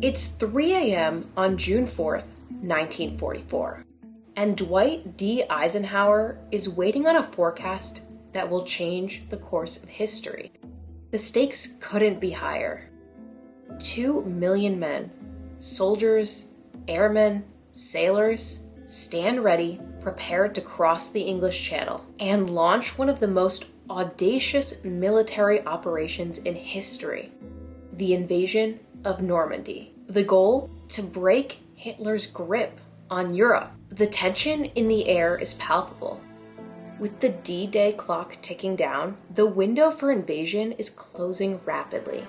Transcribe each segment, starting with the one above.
It's 3 a.m. on June 4th, 1944, and Dwight D. Eisenhower is waiting on a forecast that will change the course of history. The stakes couldn't be higher. 2 million men, soldiers, airmen, sailors, stand ready, prepared to cross the English Channel and launch one of the most audacious military operations in history, the invasion of Normandy. The goal? To break Hitler's grip on Europe. The tension in the air is palpable. With the D-Day clock ticking down, the window for invasion is closing rapidly.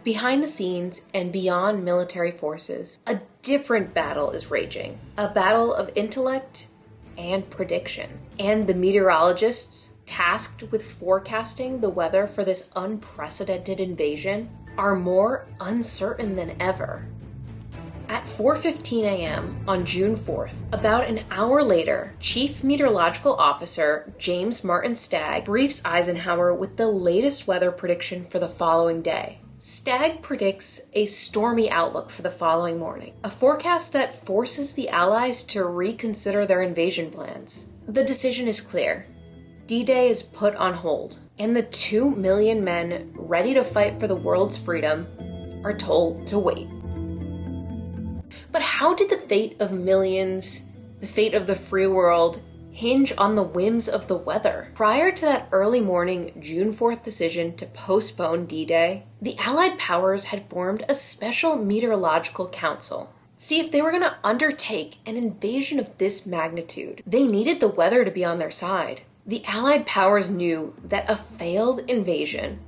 Behind the scenes and beyond military forces, a different battle is raging. A battle of intellect and prediction. And the meteorologists tasked with forecasting the weather for this unprecedented invasion are more uncertain than ever. At 4:15 a.m. on June 4th, about an hour later, Chief Meteorological Officer James Martin Stagg briefs Eisenhower with the latest weather prediction for the following day. Stagg predicts a stormy outlook for the following morning, a forecast that forces the Allies to reconsider their invasion plans. The decision is clear. D-Day is put on hold, and the 2 million men ready to fight for the world's freedom are told to wait. But how did the fate of millions, the fate of the free world, hinge on the whims of the weather? Prior to that early morning June 4th decision to postpone D-Day, the Allied powers had formed a special meteorological council. See, if they were going to undertake an invasion of this magnitude, they needed the weather to be on their side. The Allied powers knew that a failed invasion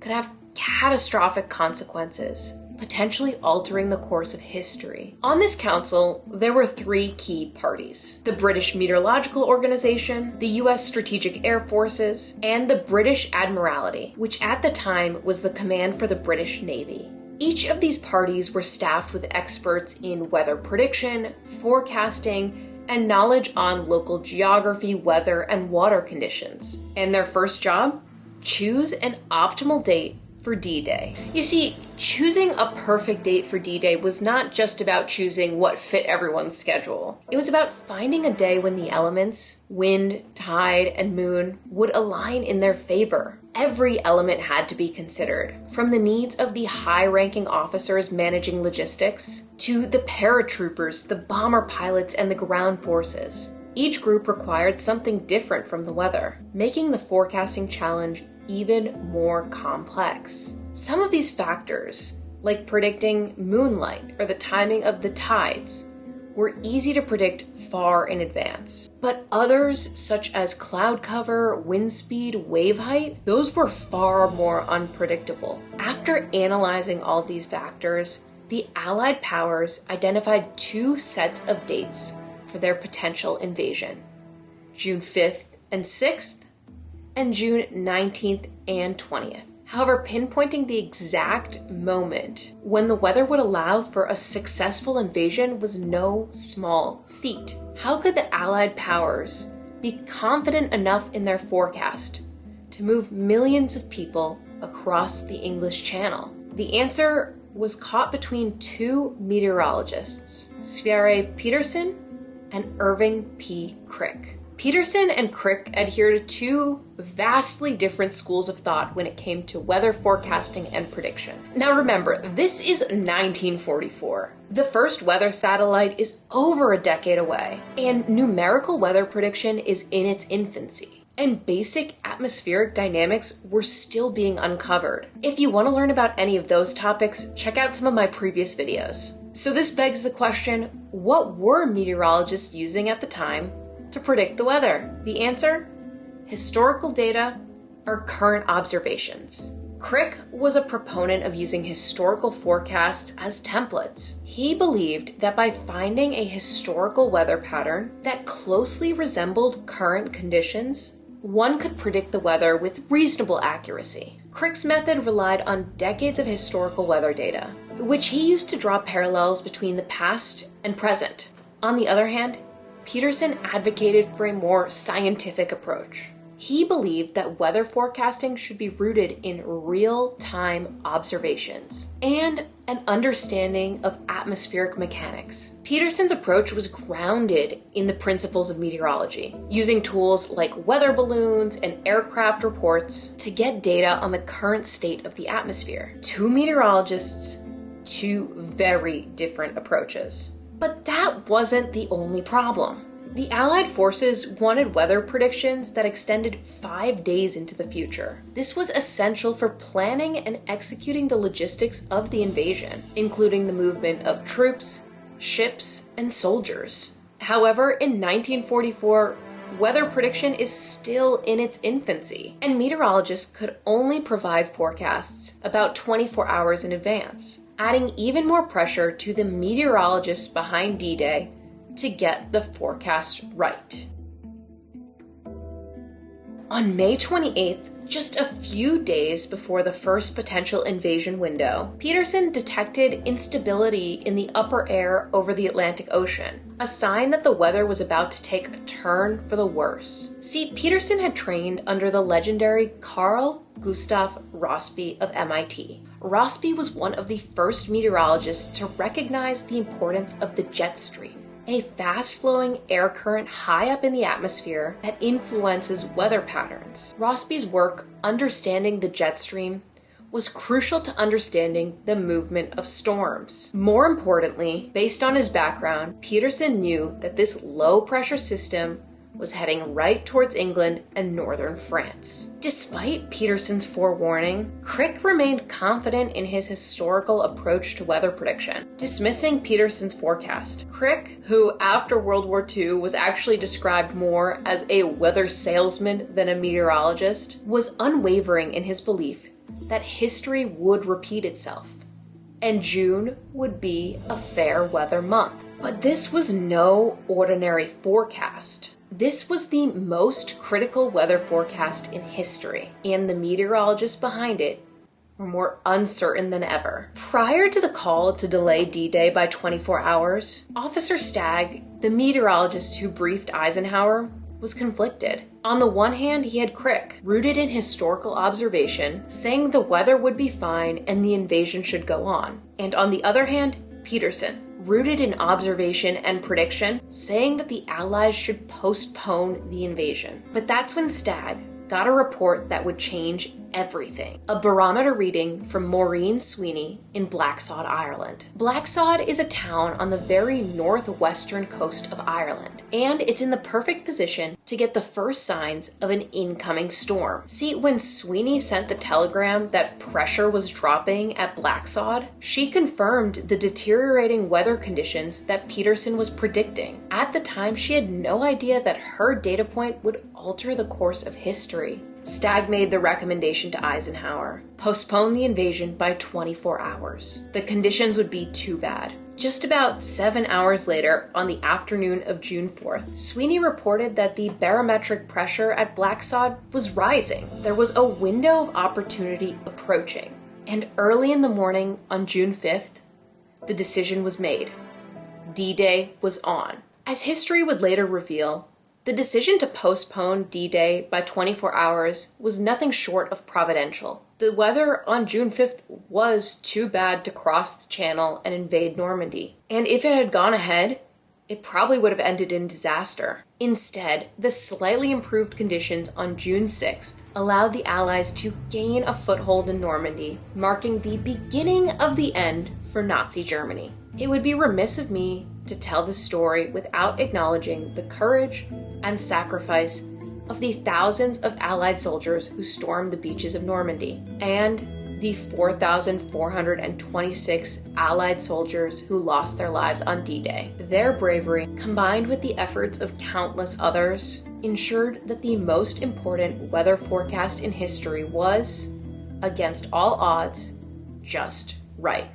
could have catastrophic consequences, potentially altering the course of history. On this council, there were 3 key parties: the British Meteorological Organization, the US Strategic Air Forces, and the British Admiralty, which at the time was the command for the British Navy. Each of these parties were staffed with experts in weather prediction, forecasting, and knowledge on local geography, weather, and water conditions. And their first job? Choose an optimal date for D-Day. You see, choosing a perfect date for D-Day was not just about choosing what fit everyone's schedule. It was about finding a day when the elements, wind, tide, and moon, would align in their favor. Every element had to be considered, from the needs of the high-ranking officers managing logistics to the paratroopers, the bomber pilots, and the ground forces. Each group required something different from the weather, making the forecasting challenge even more complex. Some of these factors, like predicting moonlight or the timing of the tides, were easy to predict far in advance. But others, such as cloud cover, wind speed, wave height, those were far more unpredictable. After analyzing all these factors, the Allied powers identified 2 sets of dates for their potential invasion: June 5th and 6th, and June 19th and 20th. However, pinpointing the exact moment when the weather would allow for a successful invasion was no small feat. How could the Allied powers be confident enough in their forecast to move millions of people across the English Channel? The answer was caught between 2 meteorologists, Sverre Petersen and Irving P. Crick. Petersen and Crick adhere to 2 vastly different schools of thought when it came to weather forecasting and prediction. Now remember, this is 1944. The first weather satellite is over a decade away, and numerical weather prediction is in its infancy. And basic atmospheric dynamics were still being uncovered. If you want to learn about any of those topics, check out some of my previous videos. So this begs the question, what were meteorologists using at the time to predict the weather? The answer? Historical data or current observations. Crick was a proponent of using historical forecasts as templates. He believed that by finding a historical weather pattern that closely resembled current conditions, one could predict the weather with reasonable accuracy. Crick's method relied on decades of historical weather data, which he used to draw parallels between the past and present. On the other hand, Petersen advocated for a more scientific approach. He believed that weather forecasting should be rooted in real-time observations and an understanding of atmospheric mechanics. Peterson's approach was grounded in the principles of meteorology, using tools like weather balloons and aircraft reports to get data on the current state of the atmosphere. Two meteorologists, two very different approaches. But that wasn't the only problem. The Allied forces wanted weather predictions that extended 5 days into the future. This was essential for planning and executing the logistics of the invasion, including the movement of troops, ships, and soldiers. However, in 1944, weather prediction is still in its infancy, and meteorologists could only provide forecasts about 24 hours in advance, adding even more pressure to the meteorologists behind D-Day to get the forecast right. On May 28th, just a few days before the first potential invasion window, Peterson detected instability in the upper air over the Atlantic Ocean, a sign that the weather was about to take a turn for the worse. See, Peterson had trained under the legendary Carl Gustav Rossby of MIT. Rossby was one of the first meteorologists to recognize the importance of the jet stream, a fast-flowing air current high up in the atmosphere that influences weather patterns. Rossby's work understanding the jet stream was crucial to understanding the movement of storms. More importantly, based on his background, Peterson knew that this low-pressure system was heading right towards England and northern France. Despite Peterson's forewarning, Crick remained confident in his historical approach to weather prediction, dismissing Peterson's forecast. Crick, who after World War II was actually described more as a weather salesman than a meteorologist, was unwavering in his belief that history would repeat itself, and June would be a fair weather month. But this was no ordinary forecast. This was the most critical weather forecast in history, and the meteorologists behind it were more uncertain than ever. Prior to the call to delay D-Day by 24 hours, Officer Stagg, the meteorologist who briefed Eisenhower, was conflicted. On the one hand, he had Crick, rooted in historical observation, saying the weather would be fine and the invasion should go on. And on the other hand, Peterson, rooted in observation and prediction, saying that the Allies should postpone the invasion. But that's when Stagg got a report that would change everything. A barometer reading from Maureen Sweeney in Blacksod, Ireland. Blacksod is a town on the very northwestern coast of Ireland, and it's in the perfect position to get the first signs of an incoming storm. See, when Sweeney sent the telegram that pressure was dropping at Blacksod, she confirmed the deteriorating weather conditions that Peterson was predicting. At the time, she had no idea that her data point would alter the course of history. Stagg made the recommendation to Eisenhower: postpone the invasion by 24 hours. The conditions would be too bad. Just about 7 hours later, on the afternoon of June 4th, Sweeney reported that the barometric pressure at Blacksod was rising. There was a window of opportunity approaching. And early in the morning on June 5th, the decision was made. D-Day was on. As history would later reveal, the decision to postpone D-Day by 24 hours was nothing short of providential. The weather on June 5th was too bad to cross the Channel and invade Normandy. And if it had gone ahead, it probably would have ended in disaster. Instead, the slightly improved conditions on June 6th allowed the Allies to gain a foothold in Normandy, marking the beginning of the end for Nazi Germany. It would be remiss of me to tell this story without acknowledging the courage and sacrifice of the thousands of Allied soldiers who stormed the beaches of Normandy, and the 4,426 Allied soldiers who lost their lives on D-Day. Their bravery, combined with the efforts of countless others, ensured that the most important weather forecast in history was, against all odds, just right.